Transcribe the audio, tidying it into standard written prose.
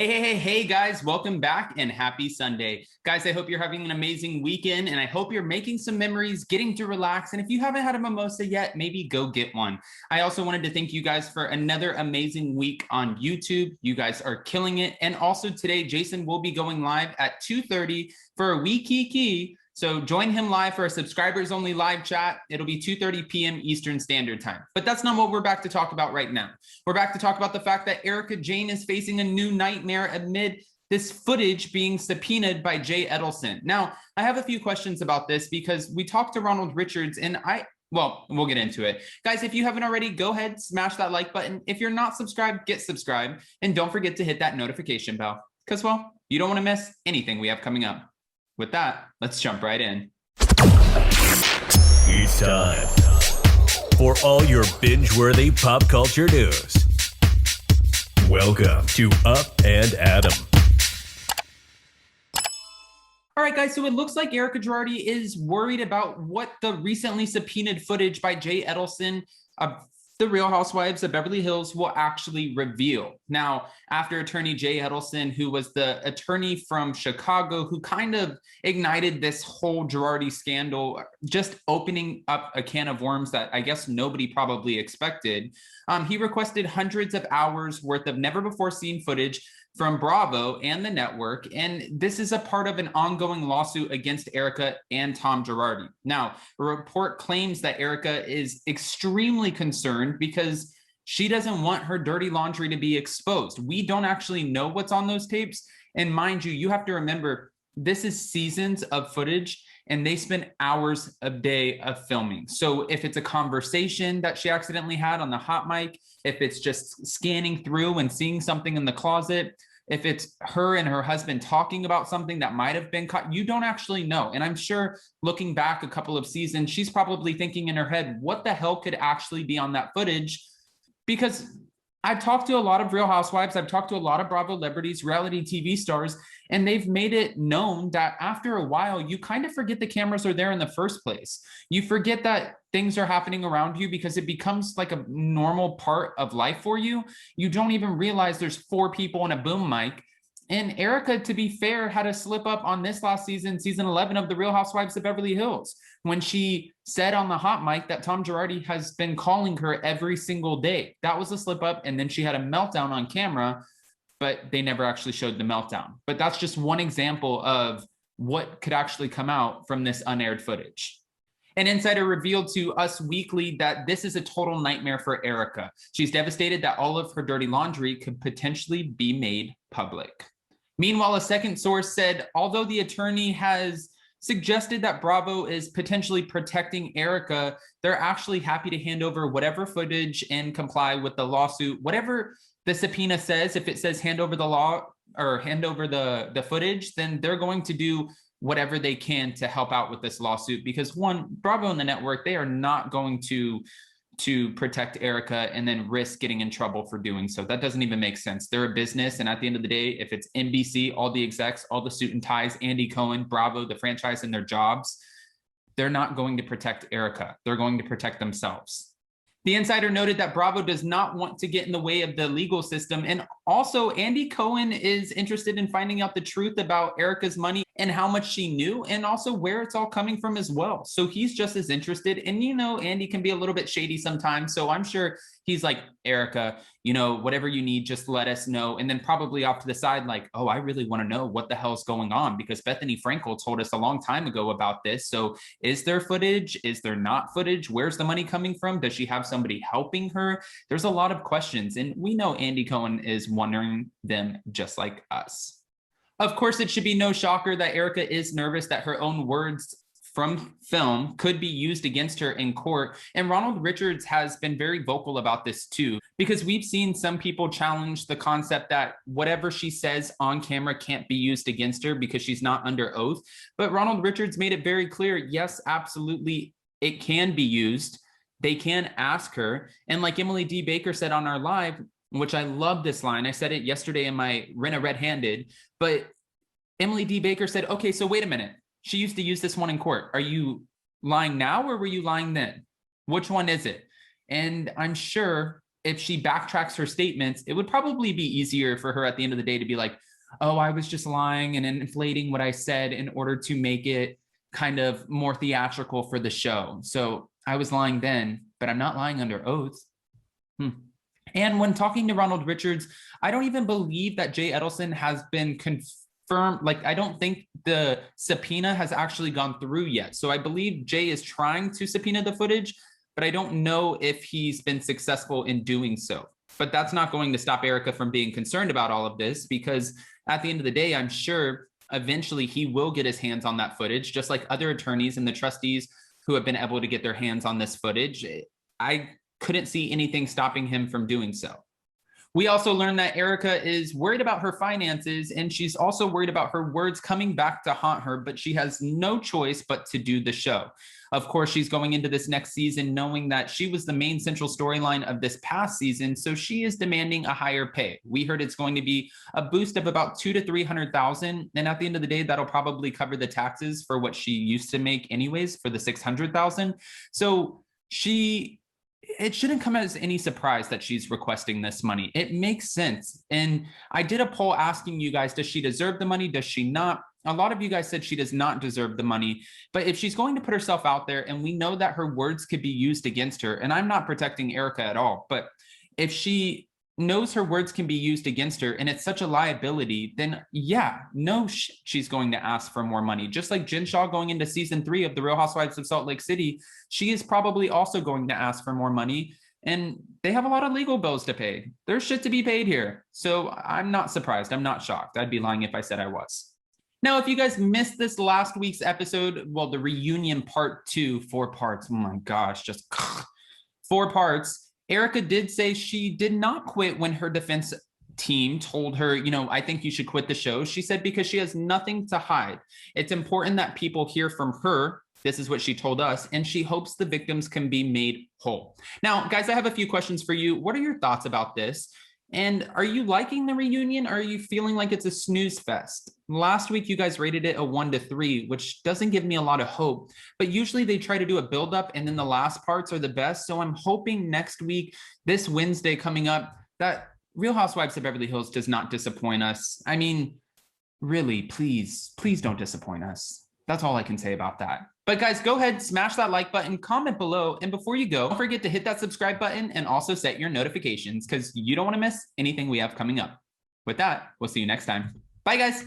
Hey, guys, welcome back and happy Sunday. Guys, I hope you're having an amazing weekend and I hope you're making some memories, getting to relax. And if you haven't had a mimosa yet, maybe go get one. I also wanted to thank you guys for another amazing week on YouTube. You guys are killing it. And also today, Jason will be going live at 2:30 for a wee. So join him live for a subscribers only live chat. It'll be 2:30 p.m. Eastern Standard Time. But that's not what we're back to talk about right now. We're back to talk about the fact that Erika Jayne is facing a new nightmare amid this footage being subpoenaed by Jay Edelson. Now, I have a few questions about this because we talked to Ronald Richards and well, we'll get into it. Guys, if you haven't already, go ahead, smash that like button. If you're not subscribed, get subscribed. And don't forget to hit that notification bell because, well, you don't want to miss anything we have coming up. With that, let's jump right in. It's time for all your binge-worthy pop culture news. Welcome to Up and Adam. All right, guys, so it looks like Erika Girardi is worried about what the recently subpoenaed footage by Jay Edelson of the Real Housewives of Beverly Hills will actually reveal. Now, after attorney Jay Edelson, who was the attorney from Chicago, who kind of ignited this whole Girardi scandal, just opening up a can of worms that I guess nobody probably expected, he requested hundreds of hours worth of never before seen footage from Bravo and the network, and this is a part of an ongoing lawsuit against Erika and Tom Girardi. Now, a report claims that Erika is extremely concerned because she doesn't want her dirty laundry to be exposed. We don't actually know what's on those tapes, and mind you, you have to remember, this is seasons of footage, and they spend hours a day of filming. So if it's a conversation that she accidentally had on the hot mic, if it's just scanning through and seeing something in the closet, if it's her and her husband talking about something that might have been caught, you don't actually know. And I'm sure looking back a couple of seasons, she's probably thinking in her head, what the hell could actually be on that footage? Because I've talked to a lot of Real Housewives, I've talked to a lot of Bravo celebrities, reality TV stars, and they've made it known that after a while, you kind of forget the cameras are there in the first place. You forget that things are happening around you because it becomes like a normal part of life for you. You don't even realize there's 4 people and a boom mic. And Erika, to be fair, had a slip up on this last season, season 11 of The Real Housewives of Beverly Hills, when she said on the hot mic that Tom Girardi has been calling her every single day. That was a slip up. And then she had a meltdown on camera, but they never actually showed the meltdown. But that's just one example of what could actually come out from this unaired footage. An insider revealed to Us Weekly that this is a total nightmare for Erika. She's devastated that all of her dirty laundry could potentially be made public. Meanwhile, a second source said, although the attorney has suggested that Bravo is potentially protecting Erika, they're actually happy to hand over whatever footage and comply with the lawsuit. Whatever the subpoena says, if it says hand over the law or hand over the footage, then they're going to do whatever they can to help out with this lawsuit. Because one, Bravo and the network, they are not going to protect Erika and then risk getting in trouble for doing so. That doesn't even make sense. They're a business. And at the end of the day, if it's NBC, all the execs, all the suit and ties, Andy Cohen, Bravo, the franchise and their jobs, they're not going to protect Erika. They're going to protect themselves. The insider noted that Bravo does not want to get in the way of the legal system. And also, Andy Cohen is interested in finding out the truth about Erika's money and how much she knew, and also where it's all coming from as well. So he's just as interested. And, you know, Andy can be a little bit shady sometimes. So I'm sure he's like, Erika, you know, whatever you need, just let us know. And then probably off to the side, like, oh, I really want to know what the hell's going on, because Bethany Frankel told us a long time ago about this. So is there footage? Is there not footage? Where's the money coming from? Does she have somebody helping her? There's a lot of questions. And we know Andy Cohen is wondering them just like us. Of course, it should be no shocker that Erika is nervous that her own words from film could be used against her in court. And Ronald Richards has been very vocal about this too, because we've seen some people challenge the concept that whatever she says on camera can't be used against her because she's not under oath. But Ronald Richards made it very clear, yes, absolutely, it can be used. They can ask her. And like Emily D. Baker said on our live, which I love this line. I said it yesterday in my Rena Red-Handed, but Emily D. Baker said, okay, so wait a minute. She used to use this one in court. Are you lying now or were you lying then? Which one is it? And I'm sure if she backtracks her statements, it would probably be easier for her at the end of the day to be like, oh, I was just lying and inflating what I said in order to make it kind of more theatrical for the show. So I was lying then, but I'm not lying under oath. And when talking to Ronald Richards, I don't even believe that Jay Edelson has been confirmed. Like, I don't think the subpoena has actually gone through yet. So I believe Jay is trying to subpoena the footage, but I don't know if he's been successful in doing so. But that's not going to stop Erika from being concerned about all of this, because at the end of the day, I'm sure eventually he will get his hands on that footage, just like other attorneys and the trustees who have been able to get their hands on this footage. I couldn't see anything stopping him from doing so. We also learned that Erika is worried about her finances, and she's also worried about her words coming back to haunt her, but she has no choice but to do the show. Of course, she's going into this next season knowing that she was the main central storyline of this past season, so she is demanding a higher pay. We heard it's going to be a boost of about $200,000 to $300,000, and at the end of the day, that'll probably cover the taxes for what she used to make anyways for the $600,000. So it shouldn't come as any surprise that she's requesting this money. It makes sense. And I did a poll asking you guys, does she deserve the money? Does she not? A lot of you guys said she does not deserve the money, but if she's going to put herself out there, and we know that her words could be used against her, and I'm not protecting Erika at all, but if she knows her words can be used against her and it's such a liability, then yeah, she's going to ask for more money. Just like Jen Shah going into season 3 of The Real Housewives of Salt Lake City, she is probably also going to ask for more money, and they have a lot of legal bills to pay. There's shit to be paid here. So I'm not surprised. I'm not shocked. I'd be lying if I said I was. Now, if you guys missed this last week's episode, well, the reunion part 2, 4 parts. Oh my gosh, just 4 parts. Erika did say she did not quit when her defense team told her, I think you should quit the show. She said because she has nothing to hide. It's important that people hear from her. This is what she told us, and she hopes the victims can be made whole. Now, guys, I have a few questions for you. What are your thoughts about this? And are you liking the reunion, or are you feeling like it's a snooze fest? Last week, you guys rated it a 1 to 3, which doesn't give me a lot of hope, but usually they try to do a buildup and then the last parts are the best. So I'm hoping next week, this Wednesday coming up, that Real Housewives of Beverly Hills does not disappoint us. I mean, really, please don't disappoint us. That's all I can say about that. But guys, go ahead, smash that like button, comment below, and before you go, don't forget to hit that subscribe button and also set your notifications, because you don't want to miss anything we have coming up. With that, we'll see you next time. Bye, guys.